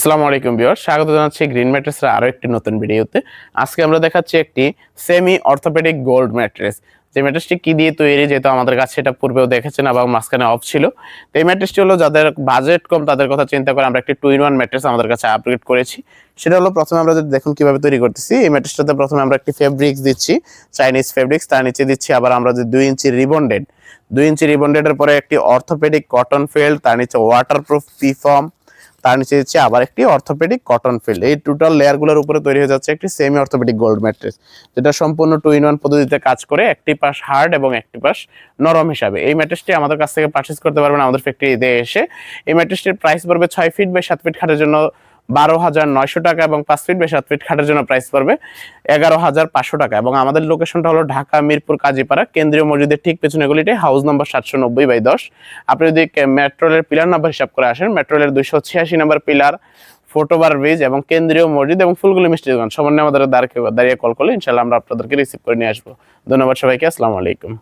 আসসালামু আলাইকুম ভিউয়ার্স, স্বাগত জানাচ্ছি গ্রিন ম্যাট্রেসের আরো একটি নতুন ভিডিওতে। আজকে আমরা দেখাচ্ছি একটি সেমি অর্থোপেডিক গোল্ড ম্যাট্রেস। যে ম্যাট্রেসটি কি দিয়ে তৈরি, যেহেতু আমাদের কাছে এটা পূর্বেও দেখেছেন এবং মাঝখানে অফ ছিল। তো এই ম্যাট্রেসটি হলো যাদের বাজেট কম তাদের কথা চিন্তা করে আমরা একটি 2-in-1 ম্যাট্রেস আমাদের কাছে আপগ্রেড করেছি। সেটা হলো প্রথমে আমরা যদি দেখুন কিভাবে তৈরি করতেছি। এই ম্যাট্রেসটাতে প্রথমে আমরা একটি ফেব্রিক্স দিচ্ছি, চাইনিজ ফেব্রিক্স। তার নিচে দিচ্ছি আবার আমরা যে 2 ইঞ্চি রিবন্ডেড, 2 ইঞ্চি রিবন্ডেডের পরে একটি অর্থোপেডিক কটন ফেল্ড, তার নিচে ওয়াটারপ্রুফ পিফর্ম, তার নিচে দিচ্ছি আবার একটি অর্থোপেডিক কটন ফিল্ড। এই টোটাল লেয়ারগুলোর উপরে তৈরি হয়ে যাচ্ছে একটি সেমি অর্থোপেডিক গোল্ড ম্যাট্রেস, যেটা সম্পূর্ণ 2-in-1 পদ্ধতিতে কাজ করে, একটি পাশ হার্ড এবং একটি পাশ নরম হিসাবে। এই ম্যাট্রেসটি আমাদের কাছ থেকে পারচেজ করতে পারবেন আমাদের ফ্যাক্টরিতে এসে। এই ম্যাট্রেসটির প্রাইস পড়বে 6 ফিট বাই 7 ফিট খাটের জন্য 12,900 টাকা এবং 5 ফিট বাই 7 ফিট খাটের জন্য প্রাইস পড়বে 11,500 টাকা। এবং আমাদের লোকেশনটা হলো ঢাকা মিরপুর কাজীপাড়া, কেন্দ্রীয় মসজিদের ঠিক পেছনে গলিতে, হাউস নম্বর 790/10। আপনি যদি মেট্রো রেলের পিলার নাম্বার হিসাব করে আসেন, মেট্রো রেলের 286 নম্বর পিলার, ফুটওভার ব্রিজ এবং কেন্দ্রীয় মসজিদ এবং ফুলগুলি মিষ্টি দোকান সামনে আমাদের দাঁড়িয়ে কল করলে ইনশাআল্লাহ আমরা আপনাদেরকে রিসিভ করে নিয়ে আসবো। ধন্যবাদ সবাইকে, আসসালামু আলাইকুম।